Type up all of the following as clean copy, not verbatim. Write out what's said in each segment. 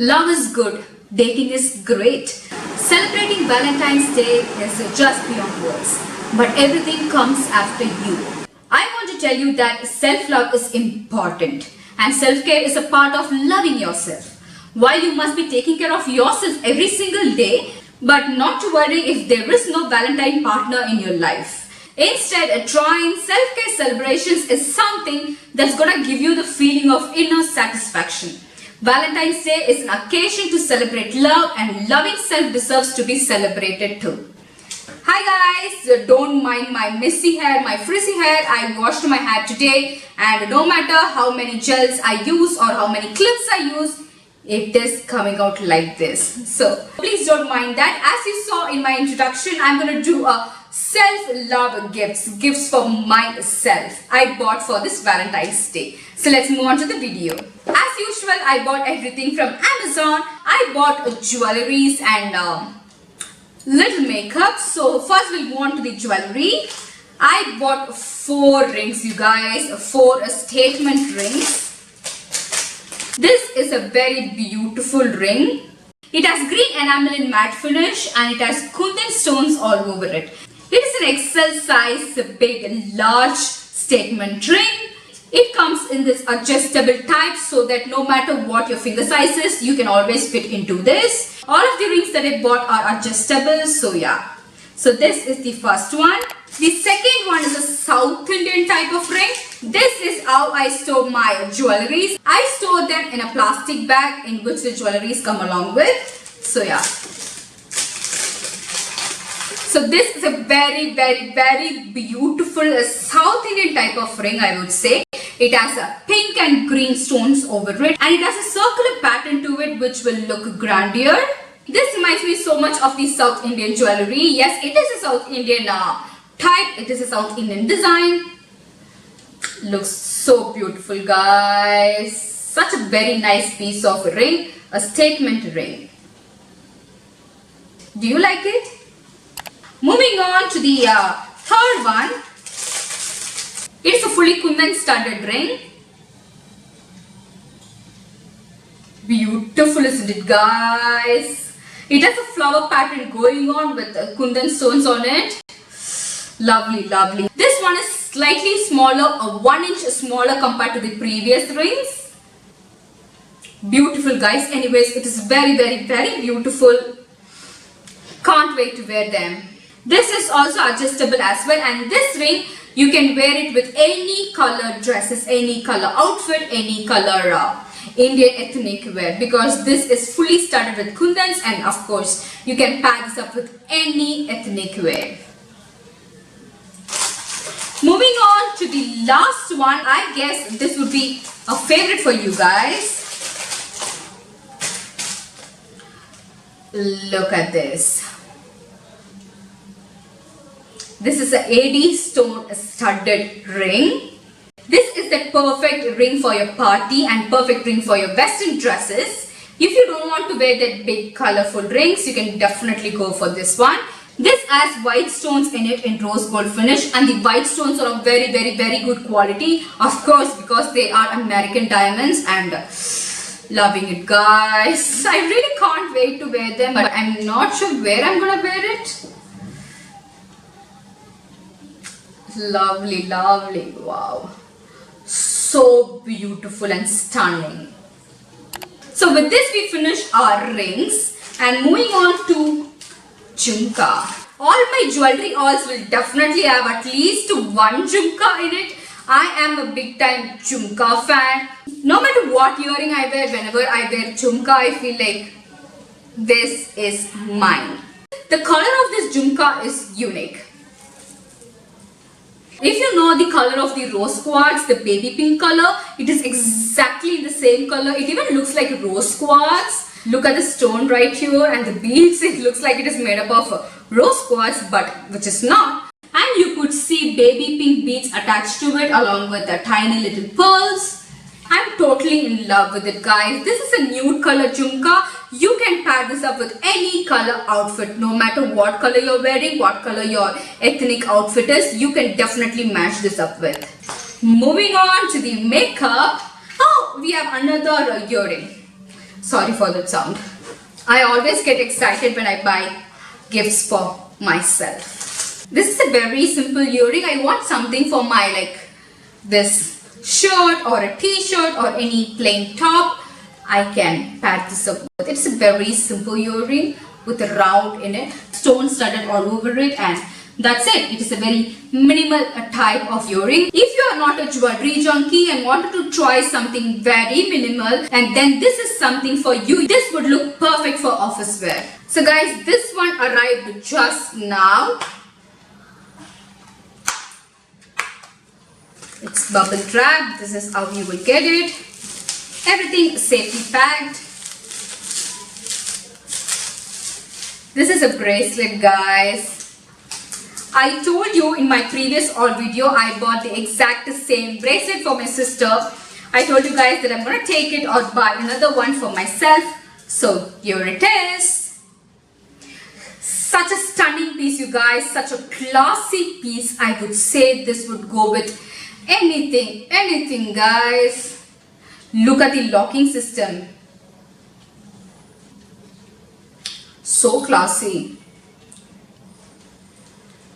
Love is good. Dating is great. Celebrating Valentine's Day is just beyond words. But everything comes after you. I want to tell you that self-love is important. And self-care is a part of loving yourself. While you must be taking care of yourself every single day, but not to worry if there is no Valentine partner in your life. Instead, trying self-care celebrations is something that's gonna give you the feeling of inner satisfaction. Valentine's Day is an occasion to celebrate love, and loving self deserves to be celebrated too. Hi guys, don't mind my messy hair, my frizzy hair. I washed my hair today, and no matter how many gels I use or how many clips I use, it is coming out like this. So please don't mind that. As you saw in my introduction, I'm gonna do a self-love gifts for myself I bought for this Valentine's Day. So let's move on to the video. As usual, I bought everything from Amazon. I bought jewelries and little makeup. So first we'll move on to the jewelry. I bought 4 rings, you guys, 4 statement rings. This is a very beautiful ring. It has green enamel in matte finish and it has kundan stones all over it. It is an XL size, big, large statement ring. It comes in this adjustable type so that no matter what your finger size is, you can always fit into this. All of the rings that I bought are adjustable, so yeah. So this is the first one. The second one is a South Indian type of ring. This is how I store my jewelries. I store them in a plastic bag in which the jewelries come along with. So yeah. So this is a very beautiful South Indian type of ring, I would say. It has a pink and green stones over it, and it has a circular pattern to it which will look grandeur. This reminds me so much of the South Indian jewelry. Yes, it is a South Indian type. It is a South Indian design. Looks so beautiful, guys. Such a very nice piece of ring. A statement ring. Do you like it? Moving on to the third one. It's a fully kundan studded ring. Beautiful, isn't it, guys? It has a flower pattern going on with kundan stones on it. Lovely, lovely. This one is slightly smaller, a 1 inch smaller compared to the previous rings. Beautiful, guys. Anyways, it is very beautiful. Can't wait to wear them. This is also adjustable as well, and this ring you can wear it with any color dresses, any color outfit, any color Indian ethnic wear, because this is fully studded with kundans, and of course you can pair this up with any ethnic wear. Moving on to the last one, I guess this would be a favorite for you guys. Look at this. This is an AD stone studded ring. This is the perfect ring for your party and perfect ring for your western dresses. If you don't want to wear that big colorful rings, you can definitely go for this one. This has white stones in it in rose gold finish, and the white stones are of very good quality. Of course, because they are American diamonds, and loving it, guys. I really can't wait to wear them, but I'm not sure where I'm gonna wear it. Lovely, lovely. Wow. So beautiful and stunning. So with this we finish our rings, and moving on to jhumka. All my jewelry hauls will definitely have at least 1 jhumka in it. I am a big time jhumka fan. No matter what earring I wear, whenever I wear jhumka, I feel like this is mine. The color of this jhumka is unique. If you know the color of the rose quartz, the baby pink color, it is exactly the same color. It even looks like rose quartz. Look at the stone right here and the beads. It looks like it is made up of rose quartz, but which is not. And you could see baby pink beads attached to it along with the tiny little pearls. I'm totally in love with it, guys. This is a nude color jhumka. You can pair this up with any color outfit. No matter what color you're wearing, what color your ethnic outfit is, you can definitely match this up with. Moving on to the makeup. Oh, we have another earring. Sorry for that sound. I always get excited when I buy gifts for myself. This is a very simple earring. I want something for my this shirt or a t-shirt or any plain top. I can pair this up with. It's a very simple earring with a round in it, stones studded all over it, and that's it. It is a very minimal type of earring. If you are not a jewelry junkie and wanted to try something very minimal, and then this is something for you, this would look perfect for office wear. So guys, this one arrived just now. It's bubble wrapped. This is how you will get it. Everything safely packed. This is a bracelet, guys. I told you in my previous haul video, I bought the exact same bracelet for my sister. I told you guys that I'm going to take it or buy another one for myself. So here it is. Such a stunning piece, you guys. Such a classy piece. I would say this would go with anything, guys. Look at the locking system. So classy.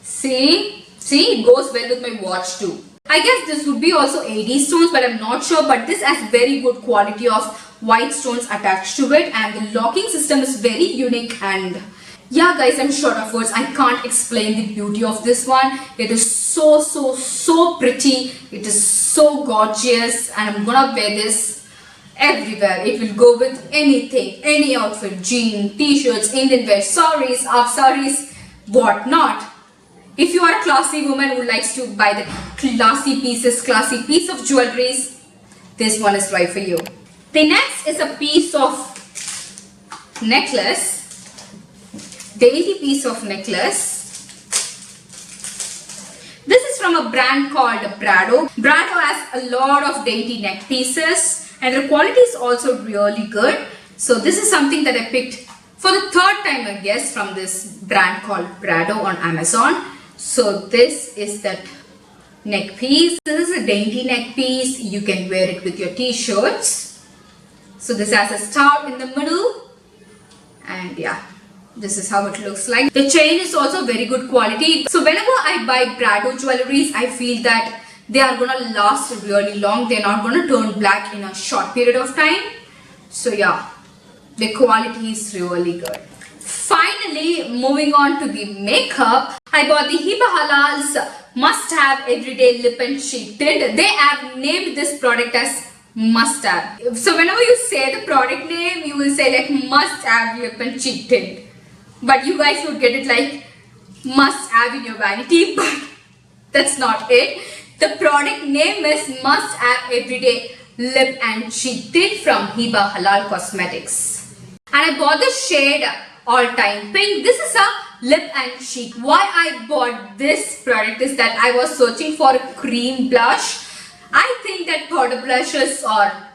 See, it goes well with my watch too. I guess this would be also 80 stones, but I'm not sure. But this has very good quality of white stones attached to it, and the locking system is very unique. And yeah, guys, I'm short of words. I can't explain the beauty of this one. It is so pretty. It is so gorgeous, and I'm gonna wear this everywhere. It will go with anything, any outfit, jeans, t-shirts, Indian wear, saris, half saris, whatnot. If you are a classy woman who likes to buy the classy piece of jewelries, this one is right for you. The next is a piece of necklace, dainty piece of necklace. This is from a brand called Prado. Prado has a lot of dainty neck pieces, and the quality is also really good. So this is something that I picked for the third time, I guess, from this brand called Prado on Amazon. So this is that neck piece. This is a dainty neck piece. You can wear it with your t-shirts. So this has a star in the middle, and yeah, this is how it looks like. The chain is also very good quality. So whenever I buy Prado jewelries, I feel that they are gonna last really long. They're not gonna turn black in a short period of time. So yeah, the quality is really good. Finally, moving on to the makeup, I bought the Hiba Halal's Must Have Everyday Lip and Cheek Tint. They have named this product as Must Have. So whenever you say the product name, you will say like Must Have Lip and Cheek Tint. But you guys would get it like Must Have in your vanity, but that's not it. The product name is Must Have Everyday Lip and Cheek Tint from Hiba Halal Cosmetics. And I bought the shade All Time Pink. This is a lip and cheek. Why I bought this product is that I was searching for a cream blush. I think that powder blushes are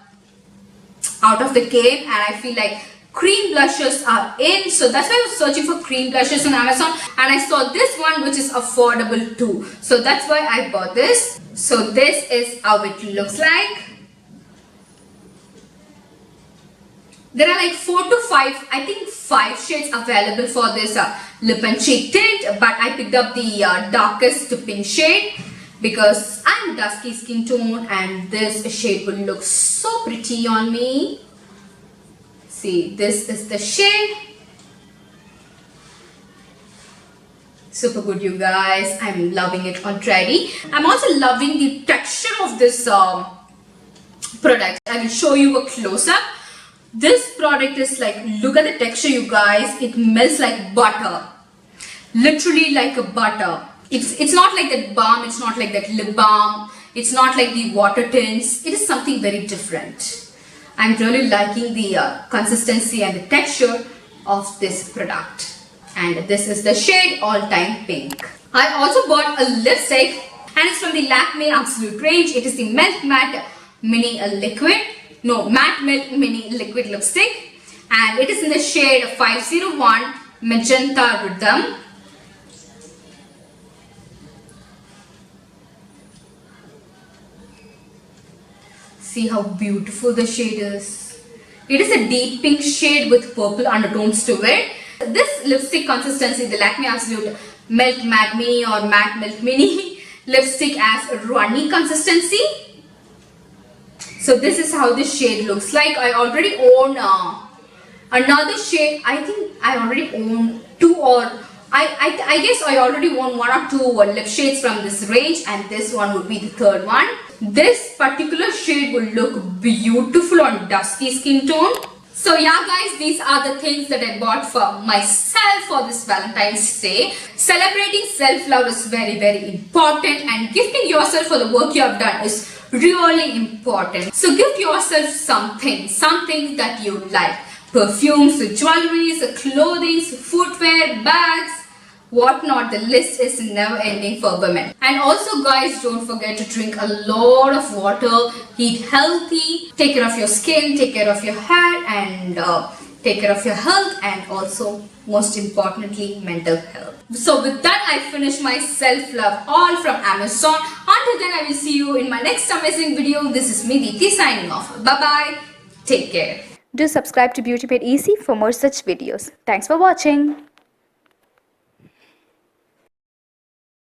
out of the game, and I feel like cream blushes are in. So that's why I was searching for cream blushes on Amazon, and I saw this one which is affordable too. So that's why I bought this. So this is how it looks like. There are like 4 to 5, I think 5 shades available for this lip and cheek tint, but I picked up the darkest pink shade because I'm dusky skin tone, and this shade will look so pretty on me. See, this is the shade. Super good, you guys. I'm loving it already. I'm also loving the texture of this product. I will show you a close-up. This product is like, look at the texture, you guys. It melts like butter, literally like a butter. It's not like that balm, it's not like that lip balm, it's not like the water tints. It is something very different. I'm really liking the consistency and the texture of this product, and this is the shade All Time Pink. I also bought a lipstick, and it's from the Lakme Absolute range. It is the Melt Matte Mini Matte Melt Mini Liquid Lipstick, and it is in the shade 501 Magenta Rhythm. See how beautiful the shade is. It is a deep pink shade with purple undertones to it. This lipstick consistency, the Lakme Absolute Milk Matte Mini or Matte Milk Mini lipstick as a runny consistency. So this is how this shade looks like. I already own another shade. I think I already own two, or I guess I already own one or two lip shades from this range, and this one would be the third one. This particular shade will look beautiful on dusky skin tone. So yeah guys, these are the things that I bought for myself for this Valentine's Day. Celebrating self-love is very important, and gifting yourself for the work you have done is really important. So gift yourself something that you like. Perfumes, jewelries, clothing, footwear, bags, whatnot. The list is never ending for women. And also guys, don't forget to drink a lot of water, eat healthy, take care of your skin, take care of your hair, and take care of your health, and also most importantly mental health. So with that, I finish my self-love haul from Amazon. Until then, I will see you in my next amazing video. This is me, Diti, signing off. Bye bye, take care. Do subscribe to Beauty Made Easy for more such videos. Thanks for watching.